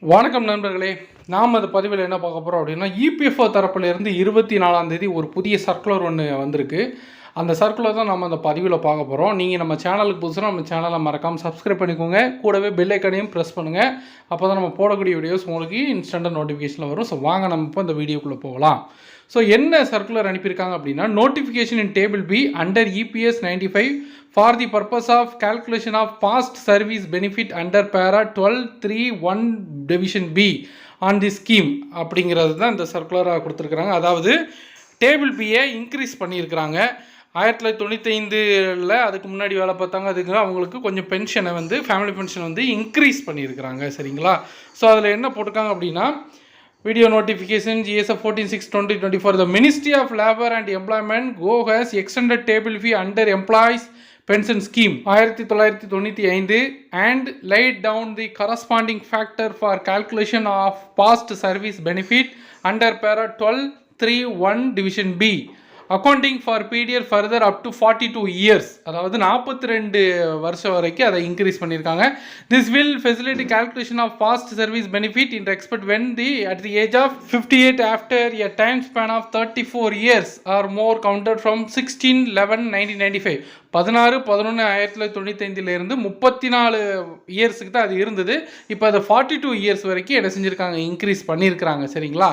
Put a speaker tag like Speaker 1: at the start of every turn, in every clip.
Speaker 1: வணக்கம் நண்பர்களே, நாம் அந்த பதிவில் என்ன பார்க்க போகிறோம் அப்படின்னா, இபிஎஃப்ஓ தரப்பிலிருந்து 24ஆம் தேதி ஒரு புதிய சர்க்குலர் ஒன்று வந்திருக்கு. அந்த சர்க்குலர் தான் நம்ம அந்த பதிவில் பார்க்க போகிறோம். நீங்கள் நம்ம சேனலுக்கு புதுசாக நம்ம சேனலை மறக்காமல் சப்ஸ்கிரைப் பண்ணிக்கோங்க. கூடவே பெல் ஐக்கனையும் ப்ரெஸ் பண்ணுங்கள். அப்போ தான் நம்ம போடக்கூடிய வீடியோஸ் உங்களுக்கு இன்ஸ்டண்ட்டாக நோட்டிஃபிகேஷனில் வரும். ஸோ வாங்க நம்ம இப்போ இந்த வீடியோக்குள்ளே போகலாம். ஸோ என்ன சர்க்குலர் அனுப்பியிருக்காங்க அப்படின்னா, notification in table be under EPS 95 for the purpose of calculation of past service benefit under para 12(3)(1) division B on the scheme அப்படிங்கிறது தான் இந்த சர்க்குலராக கொடுத்துருக்குறாங்க. அதாவது டேபிள் பியை இன்க்ரீஸ் பண்ணியிருக்கிறாங்க. 1995 அதுக்கு முன்னாடி வேலை பார்த்தாங்க, அதுக்கு அவங்களுக்கு கொஞ்சம் பென்ஷனை வந்து ஃபேமிலி பென்ஷன் வந்து இன்க்ரீஸ் பண்ணியிருக்கிறாங்க. சரிங்களா? ஸோ அதில் என்ன போட்டிருக்காங்க அப்படின்னா, Video notification GSF 14/6/2024. The Ministry of Labour and Employment go has extended table fee under employees pension scheme 1995 and laid down the corresponding factor for calculation of past service benefit under para 12(3)(1) division B. Accounting for period further up to 42 years. அதாவது 42 வருஷம் வரைக்கும் அதை increase பண்ணியிருக்காங்க. This will facilitate calculation of past service benefit in respect when at the age of 58 after a time span of 34 years or more counted from 16/11/1995. 16/11/1995 34 இயர்ஸுக்கு தான் அது இருந்தது. இப்போ அதை 42 இயர்ஸ் வரைக்கும் என்ன செஞ்சுருக்காங்க, இன்க்ரீஸ் பண்ணியிருக்கிறாங்க. சரிங்களா?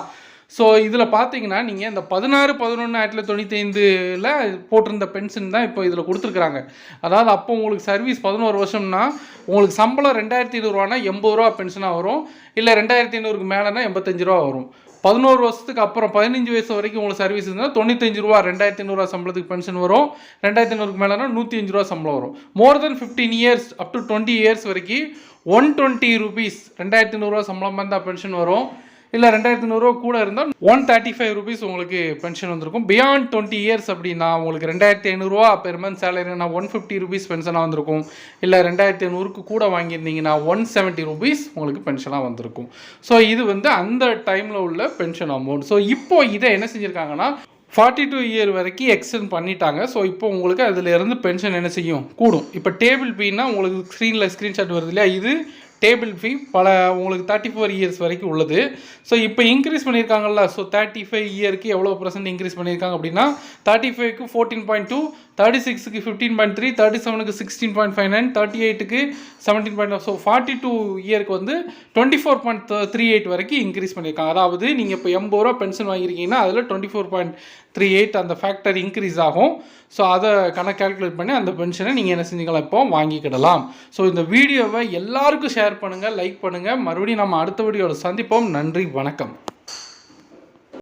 Speaker 1: ஸோ இதில் பார்த்தீங்கன்னா, நீங்கள் இந்த 16/11/1995 போட்டிருந்த பென்ஷன் தான் இப்போ இதில் கொடுத்துருக்குறாங்க. அதாவது அப்போ உங்களுக்கு சர்வீஸ் 11 வருஷம்னா உங்களுக்கு சம்பளம் 2500 ரூபானா 80 ரூபா பென்ஷனாக வரும். இல்லை 2500க்கு மேலேனா 85 ரூபா வரும். 11 வருஷத்துக்கு அப்புறம் 15 வயசு வரைக்கும் உங்களுக்கு சர்வீஸ் இருந்தால் 95 ரூபா 2500 ரூபா சம்பளத்துக்கு பென்ஷன் வரும். 2500க்கு மேலேனா 105 ரூபா சம்பளம் வரும். மோர் தென் 15 இயர்ஸ் அப் டு 20 இயர்ஸ் வரைக்கும் 120 ரூபீஸ் 2500 ரூபா சம்பளம் இருந்தால் பென்ஷன் வரும். இல்லை 2500 ரூபா கூட இருந்தால் 135 ரூபீஸ் உங்களுக்கு பென்ஷன் வந்திருக்கும். பியாண்ட் 20 இயர்ஸ் அப்படின்னா உங்களுக்கு 2500 ரூபா பெர் மந்த் சேலரினா 150 ரூபீஸ் பென்ஷனாக வந்திருக்கும். இல்லை 2500க்கு கூட வாங்கியிருந்தீங்கன்னா 170 ரூபீஸ் உங்களுக்கு பென்ஷனாக வந்திருக்கும். ஸோ இது வந்து அந்த டைமில் உள்ள பென்ஷன் அமௌண்ட். ஸோ இப்போ இதை என்ன செஞ்சுருக்காங்கன்னா 42 இயர் வரைக்கும் எக்ஸ்டெண்ட் பண்ணிட்டாங்க. ஸோ இப்போ உங்களுக்கு அதிலிருந்து பென்ஷன் என்ன செய்யும், கூடும். இப்போ டேபிள் பின்னா உங்களுக்கு ஸ்க்ரீனில் ஸ்க்ரீன்ஷாட் வருது இல்லையா, இது டேபிள் ஃபீ உங்களுக்கு 34 இயர்ஸ் வரைக்கும் உள்ளது. ஸோ இப்போ இன்க்ரீஸ் பண்ணியிருக்காங்கல்ல. ஸோ 35 இயருக்கு எவ்வளோ % இன்க்ரீஸ் பண்ணியிருக்காங்க அப்படின்னா, 35க்கு 14.2, 36க்கு 15.3, 37க்கு 16.59, 38க்கு 17.9. ஸோ 42 இயருக்கு வந்து 24.38 வரைக்கும் இன்க்ரீஸ் பண்ணியிருக்காங்க. அதாவது நீங்கள் இப்போ 80 ரூபா பென்ஷன் வாங்கியிருக்கீங்கன்னா அதில் 24.38 அந்த ஃபேக்டர் இன்க்ரீஸ் ஆகும். ஸோ அதை கணக்கு கால்குலேட் பண்ணி அந்த பென்ஷனை நீங்கள் என்ன செஞ்சுக்கலாம், இப்போ வாங்கிக்கிடலாம். ஸோ இந்த வீடியோவை எல்லாருக்கும் ஷேர் பண்ணுங்கள், லைக் பண்ணுங்கள். மறுபடியும் நம்ம அடுத்த வீடியோவில் சந்திப்போம். நன்றி, வணக்கம்.